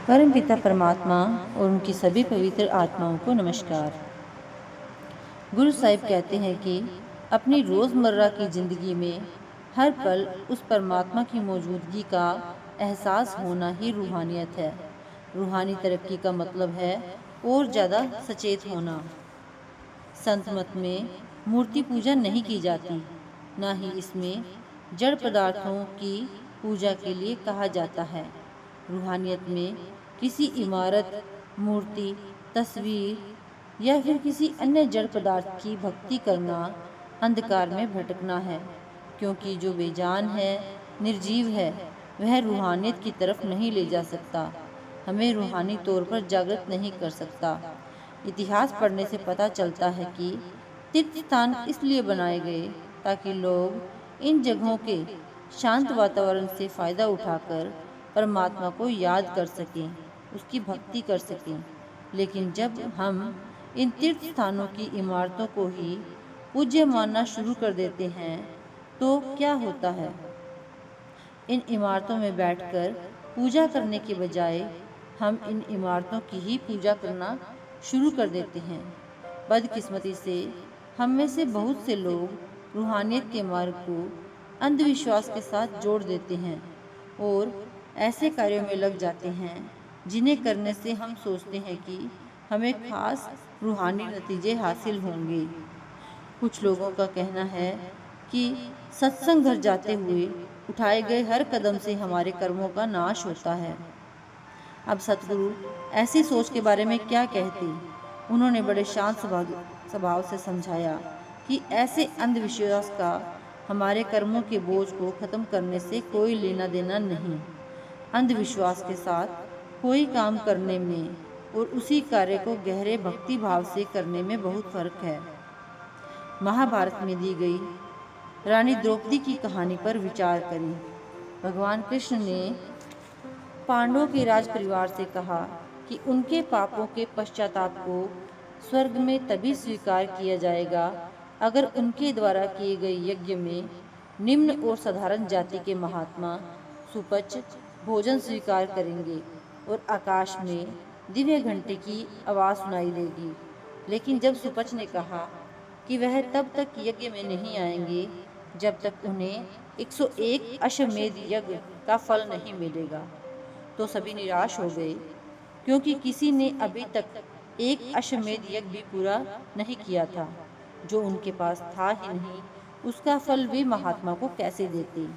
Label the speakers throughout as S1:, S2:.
S1: परमपिता परमात्मा और उनकी सभी पवित्र आत्माओं को नमस्कार। गुरु साहिब कहते हैं कि अपनी रोज़मर्रा की ज़िंदगी में हर पल उस परमात्मा की मौजूदगी का एहसास होना ही रूहानियत है। रूहानी तरक्की का मतलब है और ज़्यादा सचेत होना। संत मत में मूर्ति पूजा नहीं की जाती, ना ही इसमें जड़ पदार्थों की पूजा के लिए कहा जाता है। रूहानियत में किसी इमारत, मूर्ति, तस्वीर या फिर किसी अन्य जड़ पदार्थ की भक्ति करना अंधकार में भटकना है, क्योंकि जो बेजान है, निर्जीव है, वह रूहानियत की तरफ नहीं ले जा सकता, हमें रूहानी तौर पर जागृत नहीं कर सकता। इतिहास पढ़ने से पता चलता है कि तीर्थ स्थान इसलिए बनाए गए ताकि लोग इन जगहों के शांत वातावरण से फ़ायदा उठाकर परमात्मा को याद कर सकें, उसकी भक्ति कर सकें। लेकिन जब हम इन तीर्थ स्थानों की इमारतों को ही पूज्य मानना शुरू कर देते हैं तो क्या होता है? इन इमारतों में बैठकर पूजा करने के बजाय हम इन इमारतों की ही पूजा करना शुरू कर देते हैं। बदकिस्मती से हम में से बहुत से लोग रूहानियत के मार्ग को अंधविश्वास के साथ जोड़ देते हैं और ऐसे कार्यों में लग जाते हैं जिन्हें करने से हम सोचते हैं कि हमें खास रूहानी नतीजे हासिल होंगे। कुछ लोगों का कहना है कि सत्संग घर जाते हुए उठाए गए हर कदम से हमारे कर्मों का नाश होता है। अब सतगुरु ऐसी सोच के बारे में क्या कहते? उन्होंने बड़े शांत स्वभाव से समझाया कि ऐसे अंधविश्वास का हमारे कर्मों के बोझ को खत्म करने से कोई लेना देना नहीं। अंधविश्वास के साथ कोई काम करने में और उसी कार्य को गहरे भक्ति भाव से करने में बहुत फर्क है। महाभारत में दी गई रानी द्रौपदी की कहानी पर विचार करें। भगवान कृष्ण ने पांडवों के राज परिवार से कहा कि उनके पापों के पश्चाताप को स्वर्ग में तभी स्वीकार किया जाएगा अगर उनके द्वारा किए गए यज्ञ में निम्न और साधारण जाति के महात्मा सुपच भोजन स्वीकार करेंगे और आकाश में दिव्य घंटे की आवाज़ सुनाई देगी। लेकिन जब सुपच ने कहा कि वह तब तक यज्ञ में नहीं आएंगे जब तक उन्हें 101 अश्वमेध यज्ञ का फल नहीं मिलेगा, तो सभी निराश हो गए, क्योंकि किसी ने अभी तक एक अश्वमेध यज्ञ भी पूरा नहीं किया था। जो उनके पास था ही नहीं, उसका फल वे महात्मा को कैसे देते?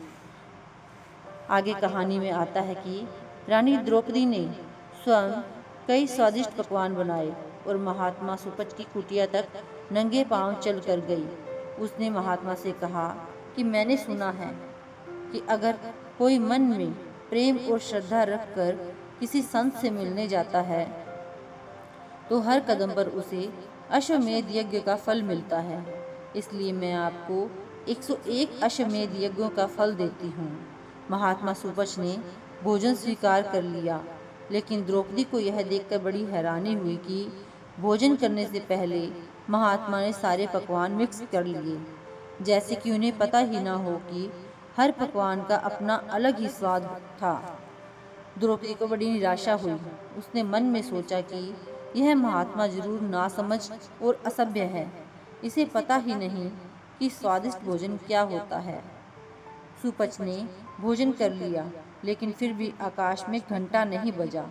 S1: आगे कहानी में आता है कि रानी द्रौपदी ने स्वयं कई स्वादिष्ट पकवान बनाए और महात्मा सुपच की कुटिया तक नंगे पांव चल कर गई। उसने महात्मा से कहा कि मैंने सुना है कि अगर कोई मन में प्रेम और श्रद्धा रखकर किसी संत से मिलने जाता है तो हर कदम पर उसे अश्वमेध यज्ञ का फल मिलता है। इसलिए मैं आपको 101 अश्वमेध यज्ञों का फल देती हूँ। महात्मा सुपच ने भोजन स्वीकार कर लिया, लेकिन द्रौपदी को यह देखकर बड़ी हैरानी हुई कि भोजन करने से पहले महात्मा ने सारे पकवान मिक्स कर लिए, जैसे कि उन्हें पता ही ना हो कि हर पकवान का अपना अलग ही स्वाद था। द्रौपदी को बड़ी निराशा हुई। उसने मन में सोचा कि यह महात्मा जरूर नासमझ और असभ्य है, इसे पता ही नहीं कि स्वादिष्ट भोजन क्या होता है। सुपच ने भोजन कर लिया, लेकिन फिर भी आकाश में घंटा नहीं बजा।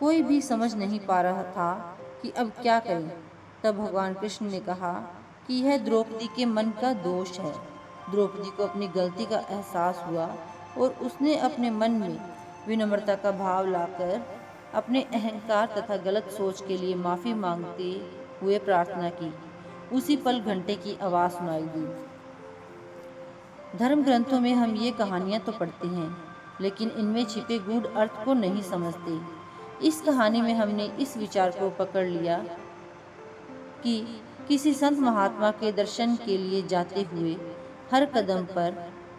S1: कोई भी समझ नहीं पा रहा था कि अब क्या करें। तब भगवान कृष्ण ने कहा कि यह द्रौपदी के मन का दोष है। द्रौपदी को अपनी गलती का एहसास हुआ और उसने अपने मन में विनम्रता का भाव लाकर अपने अहंकार तथा गलत सोच के लिए माफ़ी मांगते हुए प्रार्थना की। उसी पल घंटे की आवाज़ सुनाई दी। धर्म ग्रंथों में हम ये कहानियाँ तो पढ़ते हैं, लेकिन इनमें छिपे गूढ़ अर्थ को नहीं समझते। इस कहानी में हमने इस विचार को पकड़ लिया कि किसी संत महात्मा के दर्शन के लिए जाते हुए हर कदम पर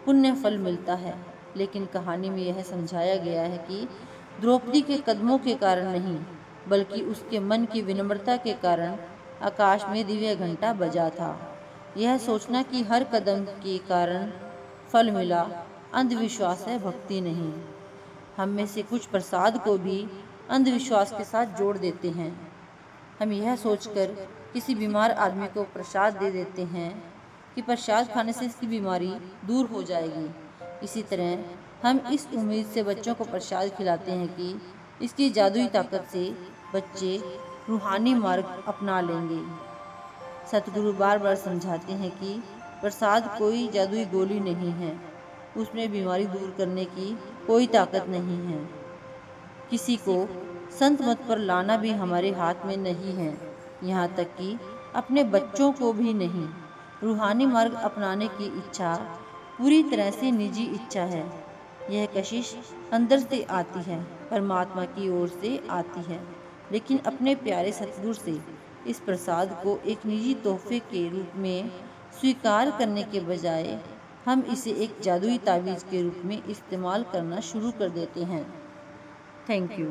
S1: पुण्य फल मिलता है, लेकिन कहानी में यह समझाया गया है कि द्रौपदी के कदमों के कारण नहीं, बल्कि उसके मन की विनम्रता के कारण आकाश में दिव्य घंटा बजा था। यह सोचना कि हर कदम के कारण फल मिला अंधविश्वास है, भक्ति नहीं। हम में से कुछ प्रसाद को भी अंधविश्वास के साथ जोड़ देते हैं। हम यह सोचकर किसी बीमार आदमी को प्रसाद दे देते हैं कि प्रसाद खाने से इसकी बीमारी दूर हो जाएगी। इसी तरह हम इस उम्मीद से बच्चों को प्रसाद खिलाते हैं कि इसकी जादुई ताकत से बच्चे रूहानी मार्ग अपना लेंगे। सतगुरु बार बार समझाते हैं कि प्रसाद कोई जादुई गोली नहीं है, उसमें बीमारी दूर करने की कोई ताकत नहीं है। किसी को संत मत पर लाना भी हमारे हाथ में नहीं है, यहाँ तक कि अपने बच्चों को भी नहीं। रूहानी मार्ग अपनाने की इच्छा पूरी तरह से निजी इच्छा है। यह कशिश अंदर से आती है, परमात्मा की ओर से आती है, लेकिन अपने प्यारे सतगुरु से इस प्रसाद को एक निजी तोहफे के रूप में स्वीकार करने के बजाय हम इसे एक जादुई तावीज़ के रूप में इस्तेमाल करना शुरू कर देते हैं। Thank you.